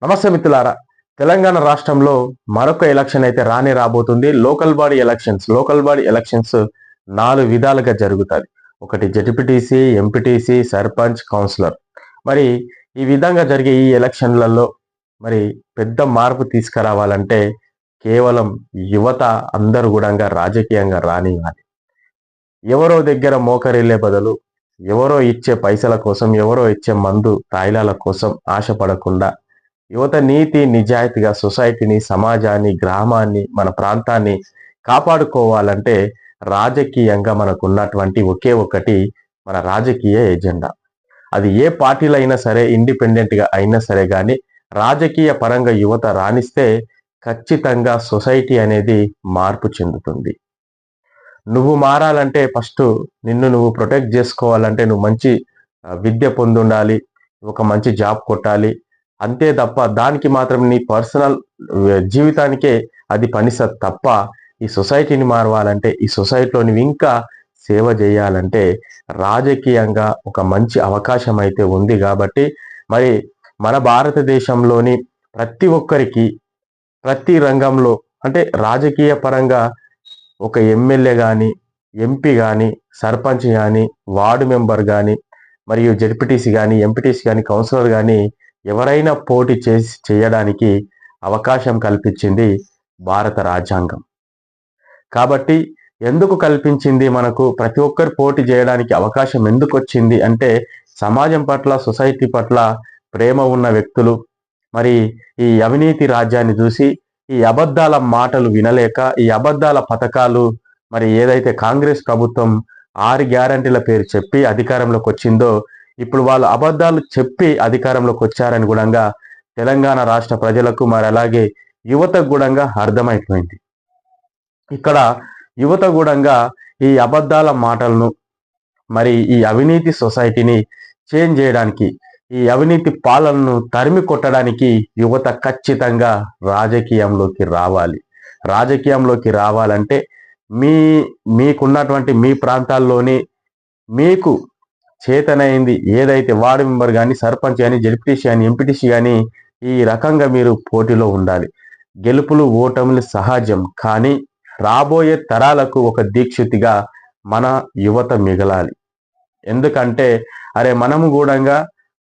నమస్తే మిత్రులారా. తెలంగాణ రాష్ట్రంలో మరొక ఎలక్షన్ అయితే రాబోతుంది. లోకల్ బాడీ ఎలక్షన్స్ 4 విధాలుగా జరుగుతాయి. ఒకటి జెడ్పీటీసీ, ఎంపీటీసీ, సర్పంచ్, కౌన్సిలర్. మరి ఈ విధంగా జరిగే ఈ ఎలక్షన్లలో మరి పెద్ద మార్పు తీసుకురావాలంటే కేవలం యువత అందరూ కూడా రాజకీయంగా రానివ్వాలి. ఎవరో దగ్గర మోకరిల్లే బదులు ఎవరో ఇచ్చే పైసల కోసం, ఎవరో ఇచ్చే మందు తాయిలాల కోసం ఆశపడకుండా యువత నీతి నిజాయితీగా సొసైటీని, సమాజాన్ని, గ్రామాన్ని, మన ప్రాంతాన్ని కాపాడుకోవాలంటే రాజకీయంగా మనకున్నటువంటి ఒకే ఒకటి మన రాజకీయ ఎజెండా. అది ఏ పార్టీలో అయినా సరే, ఇండిపెండెంట్గా అయినా సరే కానీ రాజకీయ పరంగా యువత రాణిస్తే ఖచ్చితంగా సొసైటీ అనేది మార్పు చెందుతుంది. నువ్వు మారాలంటే ఫస్ట్ నిన్ను నువ్వు ప్రొటెక్ట్ చేసుకోవాలంటే నువ్వు మంచి విద్య పొందుండాలి, ఒక మంచి జాబ్ కొట్టాలి. అంతే తప్ప దానికి మాత్రం నీ పర్సనల్ జీవితానికే అది పనిసత్ తప్ప ఈ సొసైటీని మారవాలంటే, ఈ సొసైటీలో నువ్వు ఇంకా సేవ చేయాలంటే రాజకీయంగా ఒక మంచి అవకాశం అయితే ఉంది. కాబట్టి మరి మన భారతదేశంలోని ప్రతి ఒక్కరికి ప్రతి రంగంలో అంటే రాజకీయ పరంగా ఒక ఎమ్మెల్యే కానీ, ఎంపీ కానీ, సర్పంచ్ కానీ, వార్డు మెంబర్ కానీ, మరియు జెడ్పీటీసీ కానీ, ఎంపీటీసీ కానీ, కౌన్సిలర్ కానీ ఎవరైనా పోటీ చేయడానికి అవకాశం కల్పించింది భారత రాజ్యాంగం. కాబట్టి ఎందుకు కల్పించింది, మనకు ప్రతి ఒక్కరు పోటీ చేయడానికి అవకాశం ఎందుకు వచ్చింది అంటే సమాజం పట్ల, సొసైటీ పట్ల ప్రేమ ఉన్న వ్యక్తులు మరి ఈ అవినీతి రాజ్యాన్ని చూసి ఈ అబద్ధాల మాటలు వినలేక, ఈ అబద్ధాల పథకాలు మరి ఏదైతే కాంగ్రెస్ ప్రభుత్వం 6 గ్యారంటీల పేరు చెప్పి అధికారంలోకి వచ్చిందో, ఇప్పుడు వాళ్ళు అబద్ధాలు చెప్పి అధికారంలోకి వచ్చారని కూడా తెలంగాణ రాష్ట్ర ప్రజలకు మరి అలాగే యువతకు కూడా అర్థమైపోయింది. ఇక్కడ యువత కూడా ఈ అబద్ధాల మాటలను మరి ఈ అవినీతి సొసైటీని చేంజ్ చేయడానికి, ఈ అవినీతి పాలనను తరిమి కొట్టడానికి యువత ఖచ్చితంగా రాజకీయంలోకి రావాలి. రాజకీయంలోకి రావాలంటే మీకున్నటువంటి మీ ప్రాంతాల్లోని మీకు చేతనైంది ఏదైతే వార్డు మెంబర్ కానీ, సర్పంచ్ కానీ, జెడ్పీటీసీ కానీ, ఎంపీటీసీ కానీ ఈ రకంగా మీరు పోటీలో ఉండాలి. గెలుపులు ఓటములు సహజం, కానీ రాబోయే తరాలకు ఒక దీక్షితిగా మన యువత మిగలాలి. ఎందుకంటే మనము కూడా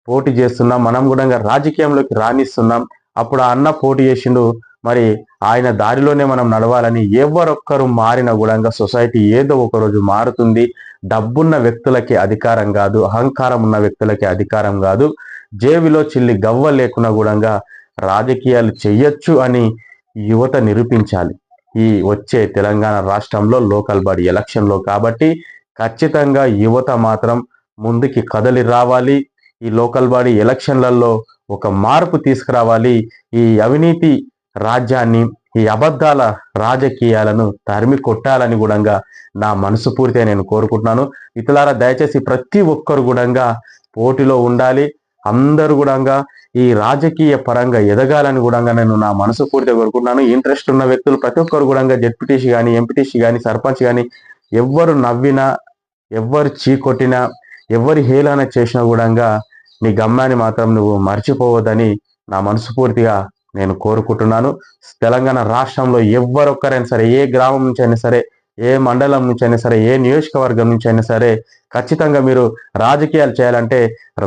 పోటీ చేస్తున్నాం, మనం కూడా రాజకీయంలోకి రాణిస్తున్నాం. అప్పుడు ఆ అన్న పోటీ చేసిండు, మరి ఆయన దారిలోనే మనం నడవాలని ఎవరొక్కరు మారిన కూడా సొసైటీ ఏదో ఒక రోజు మారుతుంది. డబ్బున్న వ్యక్తులకి అధికారం కాదు, అహంకారం ఉన్న వ్యక్తులకి అధికారం కాదు. జేబులో చిల్లి గవ్వ లేకున్నా కూడా రాజకీయాలు చెయ్యొచ్చు అని యువత నిరూపించాలి ఈ వచ్చే తెలంగాణ రాష్ట్రంలో లోకల్ బాడీ ఎలక్షన్లో. కాబట్టి ఖచ్చితంగా యువత మాత్రం ముందుకి కదలి రావాలి. ఈ లోకల్ బాడీ ఎలక్షన్లలో ఒక మార్పు తీసుకురావాలి. ఈ అవినీతి రాజ్యాన్ని, ఈ అబద్ధాల రాజకీయాలను తరిమి కొట్టాలని కూడా నా మనసు పూర్తిగా నేను కోరుకుంటున్నాను. ఇతరులారా, దయచేసి ప్రతి ఒక్కరు కూడా పోటీలో ఉండాలి. అందరూ కూడా ఈ రాజకీయ పరంగా ఎదగాలని కూడా నేను నా మనసు పూర్తిగా కోరుకుంటున్నాను. ఇంట్రెస్ట్ ఉన్న వ్యక్తులు ప్రతి ఒక్కరు కూడా జెడ్పీటీసీ కానీ, ఎంపీటీసీ కానీ, సర్పంచ్ కానీ ఎవ్వరు నవ్వినా, ఎవ్వరు చీకొట్టినా, ఎవరి హేళన చేసినా కూడా నీ గమ్యాన్ని మాత్రం నువ్వు మర్చిపోవద్దని నా మనస్ఫూర్తిగా నేను కోరుకుంటున్నాను. తెలంగాణ రాష్ట్రంలో ఎవరొక్కరైనా సరే, ఏ గ్రామం నుంచి అయినా సరే, ఏ మండలం నుంచి అయినా సరే, ఏ నియోజకవర్గం నుంచి అయినా సరే ఖచ్చితంగా మీరు రాజకీయాలు చేయాలంటే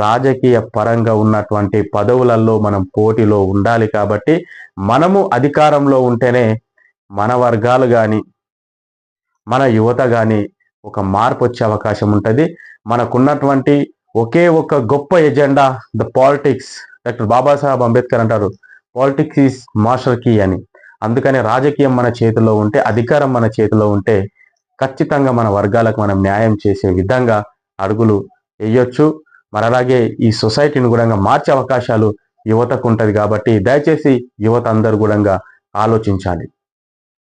రాజకీయ పరంగా ఉన్నటువంటి పదవులలో మనం పోటీలో ఉండాలి. కాబట్టి మనము అధికారంలో ఉంటేనే మన వర్గాలు కానీ, మన యువత కానీ ఒక మార్పు వచ్చే అవకాశం ఉంటుంది. మనకున్నటువంటి ఒకే ఒక గొప్ప agenda the politics. Doctor Babasaheb Ambedkar అంటారు, పాలిటిక్స్ ఈజ్ మాస్టర్ కీ అని. అందుకని రాజకీయం మన చేతిలో ఉంటే, అధికారం మన చేతిలో ఉంటే ఖచ్చితంగా మన వర్గాలకు మనం న్యాయం చేసే విధంగా అడుగులు వేయొచ్చు. మరి అలాగే ఈ సొసైటీని కూడా మార్చే అవకాశాలు యువతకు ఉంటుంది. కాబట్టి దయచేసి యువత అందరూ కూడా ఆలోచించాలి.